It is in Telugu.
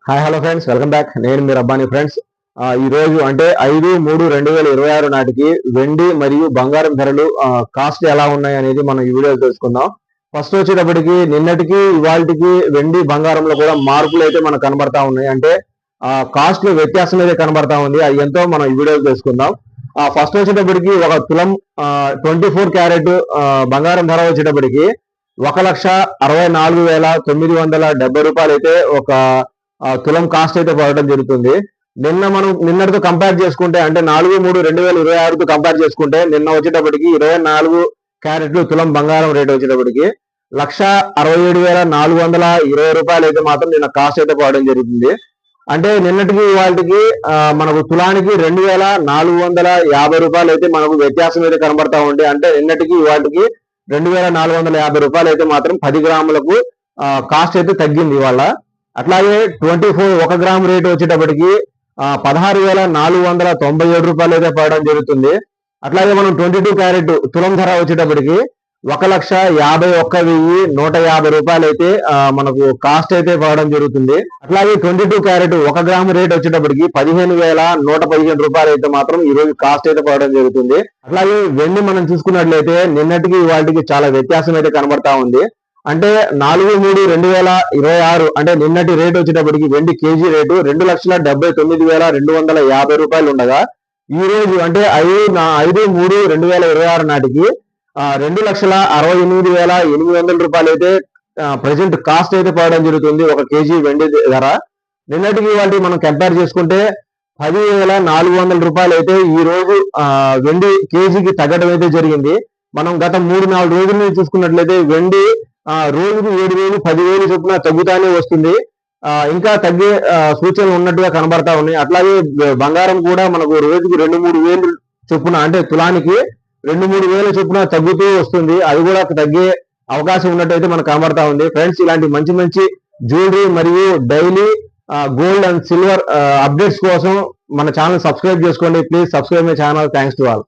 Hi hello friends, welcome back. నేను మీ రబ్బాని ఫ్రెండ్స్. ఈ రోజు అంటే 5/3/2026 నాటికి వెండి మరియు బంగారం ధరలు కాస్ట్ ఎలా ఉన్నాయి అనేది మనం ఈ వీడియోలో తెలుసుకుందాం. ఫస్ట్ వచ్చేటప్పటికి నిన్నటికి ఇవాళకి వెండి బంగారంలో కూడా మార్పులు అయితే మనకు కనబడతా ఉన్నాయి. అంటే కాస్ట్ లో వ్యత్యాసం అయితే కనబడతా ఉంది. అది ఎంతో మనం ఈ వీడియోలో తెలుసుకుందాం. ఫస్ట్ వచ్చేటప్పటికి ఒక తులం 24 క్యారెట్ బంగారం ధర వచ్చేటప్పటికి 1,64,970 రూపాయలు అయితే ఒక తులం కాస్ట్ అయితే పడడం జరుగుతుంది. నిన్నటితో కంపేర్ చేసుకుంటే, అంటే 4/3/2026తో కంపేర్ చేసుకుంటే నిన్న వచ్చేటప్పటికి 24 క్యారెట్లు తులం బంగారం రేట్ వచ్చేటప్పటికి 1,67,420 రూపాయలు అయితే మాత్రం నిన్న కాస్ట్ అయితే పడడం జరుగుతుంది. అంటే నిన్నటికి వాళ్ళకి మనకు తులానికి 2,450 రూపాయలు అయితే మనకు వ్యత్యాసం అయితే కనబడతా ఉంది. అంటే నిన్నటికి వాళ్ళకి 2,450 రూపాయలు అయితే మాత్రం 10 గ్రాములకు కాస్ట్ అయితే తగ్గింది ఇవాళ. అట్లాగే 24 1 గ్రామ్ రేటు వచ్చేటప్పటికి 16,497 రూపాయలు అయితే పడడం జరుగుతుంది. అట్లాగే మనం 22 క్యారెట్ తులం ధర వచ్చేటప్పటికి 1,51,150 రూపాయలు అయితే మనకు కాస్ట్ అయితే పడడం జరుగుతుంది. అట్లాగే 22 క్యారెట్ 1 గ్రామ్ రేట్ వచ్చేటప్పటికి 15,115 రూపాయలు అయితే మాత్రం ఈ రోజు కాస్ట్ అయితే పడడం జరుగుతుంది. అట్లాగే వెండి మనం చూసుకున్నట్లయితే నిన్నటికి వాటికి చాలా వ్యత్యాసం అయితే కనబడతా ఉంది. అంటే 4/3/2026 అంటే నిన్నటి రేటు వచ్చేటప్పటికి వెండి కేజీ రేటు 2,79,250 రూపాయలు ఉండగా, ఈ రోజు అంటే 5/3/2026 నాటికి 2,68,800 రూపాయలు అయితే ప్రజెంట్ కాస్ట్ అయితే పడడం జరుగుతుంది ఒక కేజీ వెండి ధర. నిన్నటికి వాటి మనం కంపేర్ చేసుకుంటే 10,400 రూపాయలు అయితే ఈ రోజు వెండి కేజీకి తగ్గడం అయితే జరిగింది. మనం గత 3-4 రోజుల నుంచి చూసుకున్నట్లయితే వెండి రోజుకి 7,000 10,000 చొప్పున తగ్గుతానే వస్తుంది. ఇంకా తగ్గే సూచనలు ఉన్నట్టుగా కనబడతా ఉన్నాయి. అట్లాగే బంగారం కూడా మనకు రోజుకి 2-3 వేలు చొప్పున, అంటే తులానికి 2-3 వేల చొప్పున తగ్గుతూ వస్తుంది. అది కూడా తగ్గే అవకాశం ఉన్నట్టయితే మనకు కనబడతా ఉంది. ఫ్రెండ్స్, ఇలాంటి మంచి మంచి జ్యువెలరీ మరియు daily gold and silver updates కోసం మన ఛానల్ సబ్స్క్రైబ్ చేసుకోండి. Please subscribe my channel. Thanks to all.